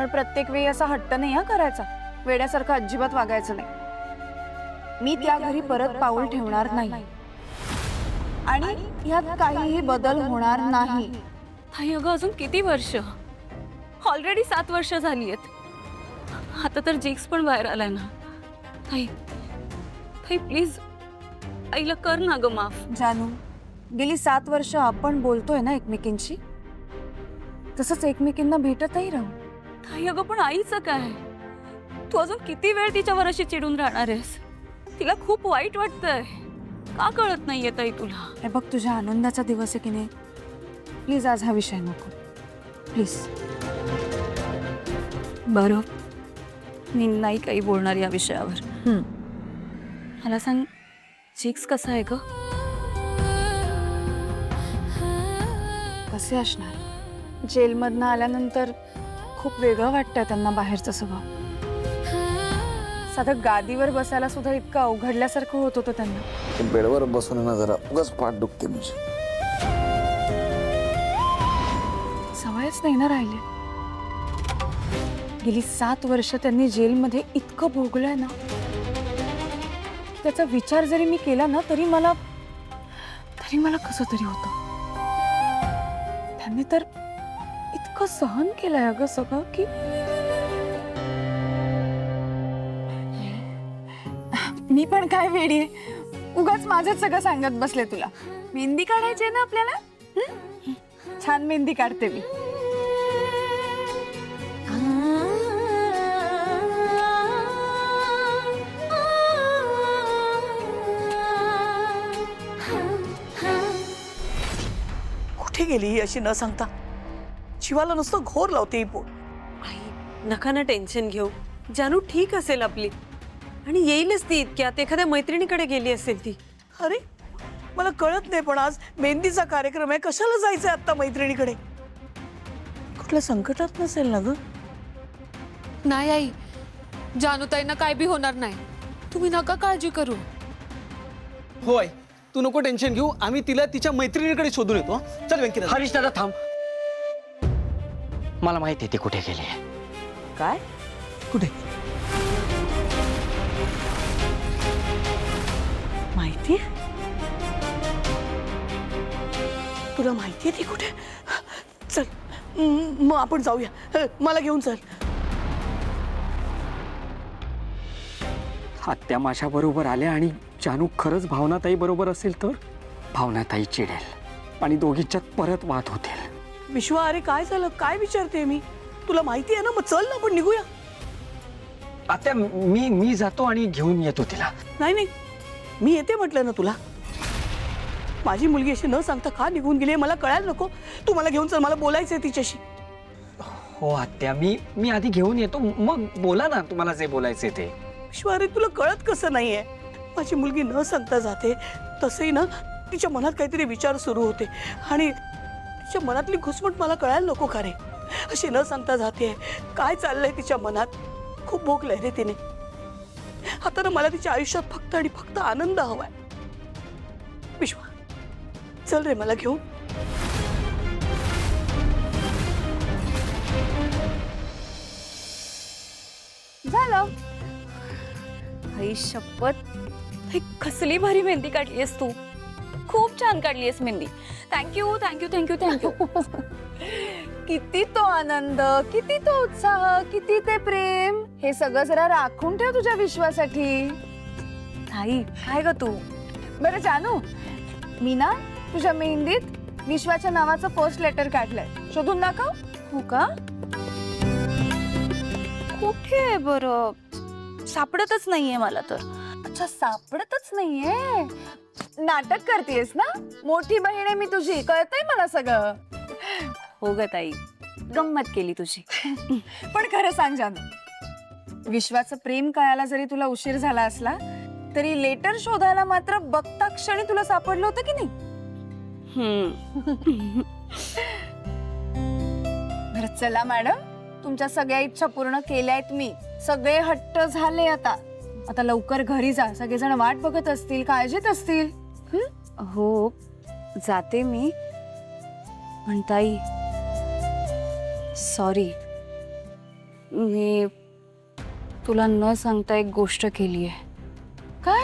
पण प्रत्येक वेळी असा हट्ट नाही हा करायचा, वेड्यासारखं अजिबात वागायचं नाही। मी त्या घरी परत पाऊल ठेवणार नाही आणि यात काहीही बदल होणार नाही। ताई अगं अजून किती वर्ष? ऑलरेडी 7 वर्ष झाली आहेत। आता तर जिक्स पण बाहेर आलाय ना। ताई ताई प्लीज आईला कर ना ग माफ। जानू, गेली 7 वर्ष आपण बोलतोय ना एकमेकींशी, तसंच एकमेकींना भेटतही राहू। ताई अगं पण आईचं काय? तू अजून किती वेळ तिच्यावर अशी चिडून राहणार आहेस? तिला खूप वाईट वाटतंय, का कळत नाहीये ताई तुला? हे बघ, तुझ्या आनंदाचा दिवस आहे की नाही, प्लीज आज हा विषय नको प्लीज। बरं, मी नाही काही बोलणार या विषयावर। मला सांग, जिक्स कसा आहे ग? कसे असणार? जेलमधनं आल्यानंतर खूप वेगळं वाटतंय त्यांना बाहेरचं सगळं। साधं गादीवर बसायला सुद्धा इतकं अवघडल्यासारखं होत होतं त्यांना। बेडवर बसून ना जरा उगाच पाठ दुखते म्हणजे। सवयच नाही ना राहिले। गेली 7 वर्ष त्यांनी जेलमध्ये इतकं भोगलंय ना, त्याचा विचार जरी मी केला ना तरी मला कसं तरी होतं। त्यांनी तर इतकं सहन केलंय अगं सगळं की मी पण काय वेडी आहे, उगाच माझंच सगळं सांगत बसले तुला। मेहंदी काढायची आहे ना आपल्याला? छान मेहंदी काढते मी। कुठे गेली ही अशी न सांगता? जीवाला नुसतं घोर लावते ही पोर। आई नका ना टेन्शन घेऊ, जानू ठीक असेल आपली, आणि येईलच ती इतक्यात। एखाद्या मैत्रिणीकडे गेली असेल ती। अरे मला कळत नाही, पण आज मेहंदीचा कार्यक्रम आहे, कशाला जायचंय आता मैत्रिणीकडे? कुठल्या संकटात नसेल ना ग? नाही आई, जानूताईंना काय बी होणार नाही, तुम्ही नका काळजी करू। होय, तू नको टेन्शन घेऊ, आम्ही तिला तिच्या मैत्रिणीकडे शोधून येतो। चल व्यंकित। हरीश दादा थांब, मला माहिती आहे ती कुठे गेली आहे। काय? कुठे? माहिती? तुला माहिती ती कुठे? चल मग आपण जाऊया, मला घेऊन चल। आत्या माझ्या बरोबर आल्या आणि जानू खरंच भावनाताई बरोबर असेल तर भावनाताई चिडेल आणि दोघींच्यात परत वाद होतील। विश्वा, अरे काय झालं? काय विचारते मी? तुला माहिती आहे ना, मग चल ना आपण निघूया। आत्या मी जातो आणि घेऊन येतो तिला। नाही नाही, मी येते म्हटलं ना तुला। माझी मुलगी अशी न सांगता का निघून गेली मला कळायला नको? तू मला घेऊन चल, मला बोलायचंय तिच्याशी। हो आत्या, मी आधी घेऊन येतो, मग बोला ना तुम्हाला जे बोलायचे ते। विश्वा, अरे तुला कळत कसं नाहीये? माझी मुलगी न सांगता जाते, तसंही ना तिच्या मनात काहीतरी विचार सुरू होते आणि तिच्या मनातली घुसमट मला कळायला नको का रे? अशी न सांगता जाते, काय चाललंय तिच्या मनात? खूप भोगलंय रे तिने। आता ना मला तिच्या आयुष्यात फक्त आणि फक्त आनंद हवाय। विश्वा चल रे मला घेऊन। झालं। आई शपथ, हे कसली भारी मेहंदी काढलीयस तू। खूप छान काढलीयस mehndi. Thank you thank you thank you thank you. किती तो आनंद, किती तो उत्साह, किती ते प्रेम, हे सगळं जरा राखून ठेव तुझ्या विश्वासाठी। ताई काय ग तू? बरं जानू, मी ना तुझ्या मेहंदीत विश्वाच्या नावाचं फर्स्ट लेटर काढलंय, शोधून दाखव। हो का? कुठे आहे बरं? सापडतच नाहीये मला तर। अच्छा, सापडतच नाहीये? नाटक करतेस ना? मोठी बहीण आहे मी तुझी, कळतंय मला सगळं। हो ग ताई, गंमत केली तुझी। पण खरं सांग जानू, विश्वाचं प्रेम कळायला जरी तुला उशीर झाला असला तरी लेटर शोधायला मात्र बघता क्षणी तुला सापडलं होतं की नाही? बरं चला मॅडम, तुमच्या सगळ्या इच्छा पूर्ण केल्यात मी, सगळे हट्ट झाले। आता लवकर घरी जा, सगळेजण वाट बघत असतील, काळजीत असतील। हो जाते मी, पण ताई सॉरी, मी तुला न सांगता एक गोष्ट केली आहे. काय?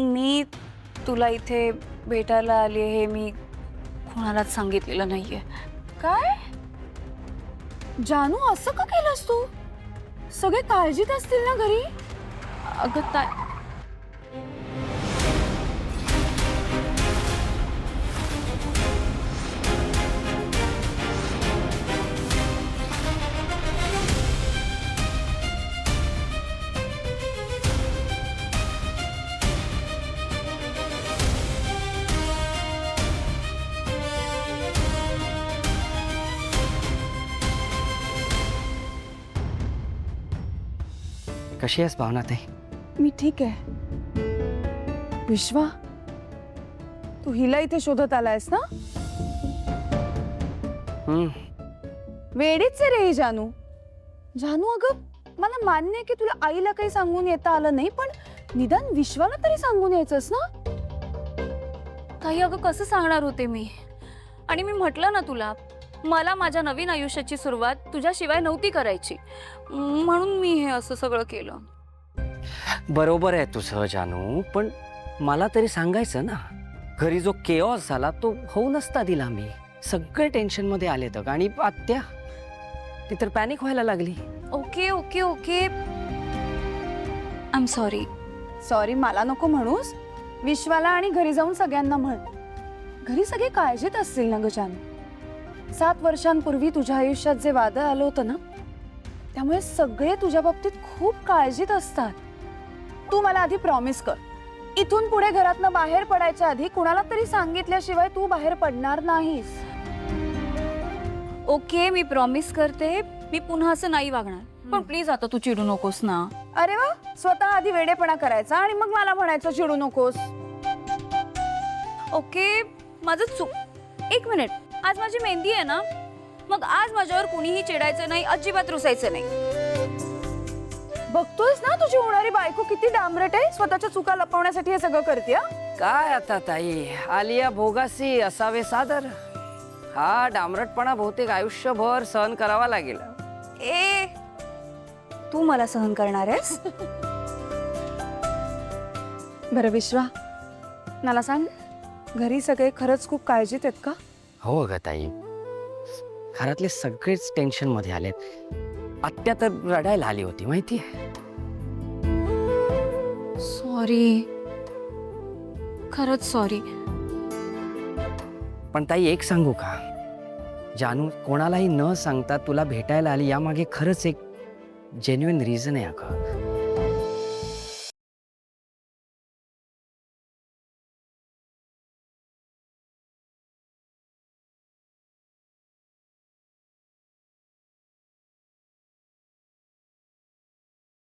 मी तुला इथे भेटायला आली हे मी कोणालाच सांगितलेलं नाहीये. काय? जानू असं का केलंस तू? सगळे काळजीत असतील ना घरी? अगं ताई, कशी आहेस भावनाताई? मी ठीक आहे. विश्वा, तू हिला इथे शोधत आलायस ना? वेडीच आहे रे ही जानू. जानू अगं, मला मान्य आहे की तुला आईला काही सांगून येता आलं नाही, पण निदान विश्वाला तरी सांगून यायचंस ना? ताई अगं कसं सांगणार होते मी? आणि मी म्हटलं ना तुला, मला माझ्या नवीन आयुष्याची सुरुवात तुझ्याशिवाय नव्हती करायची, म्हणून मी हे असं सगळं केलं. बरोबर आहे तुझं जानू, पण मला तरी सांगायचं ना. घरी जो केओस झाला तो होऊ नसता दिला मी. सगळे टेन्शन मध्ये आले तर, आणि आत्या ती तर पॅनिक व्हायला लागली. Okay okay okay, I am sorry. Sorry मला नको म्हणूस. विश्वाला आणि घरी जाऊन सगळ्यांना म्हण. घरी सगळे काळजीत असतील ना ग जानू. 7 वर्षांपूर्वी तुझ्या आयुष्यात जे वादळ आलं होतं ना, त्यामुळे सगळे तुझ्या बाबतीत खूप काळजीत असतात. तू मला आधी प्रॉमिस कर, इथून पुढे घरातनं बाहेर पडायच्या आधी कुणाला तरी सांगितल्याशिवाय तू बाहेर पडणार नाहीस. ओके, मी प्रॉमिस करते, मी पुन्हा असं नाही वागणार. पण प्लीज आता तू चिडू नकोस ना. अरे वा, स्वतः आधी वेडेपणा करायचा आणि मग मला म्हणायचं चिडू नकोस. ओके, माझं चूक. 1 मिनिट, आज माझी मेहंदी आहे ना, मग आज माझ्यावर कुणीही चिडायचं नाही, अजिबात रुसायचं नाही. बघतोयस ना तुझी होणारी बायको किती डांबरट आहे. स्वतःच्या चुका लपवण्यासाठी हे सगळं करते. काय आता ताई, आलिया भोगासी असावे सादर. हा डांबरटपणा बहुतेक आयुष्यभर सहन करावा लागेल. ए, तू मला सहन करणार आहेस? बरं विश्वा, मला सांग, घरी सगळे खरंच खूप काळजीत आहेत का? हो ग ताई, घरातले सगळेच टेन्शन मध्ये आलेत. आत्या तर रडायला आली होती माहितीये. सॉरी, खरंच सॉरी. पण ताई एक सांगू का, जानू कोणालाही न सांगता तुला भेटायला आली यामागे खरंच एक जेन्युइन रिझन आहे अगं.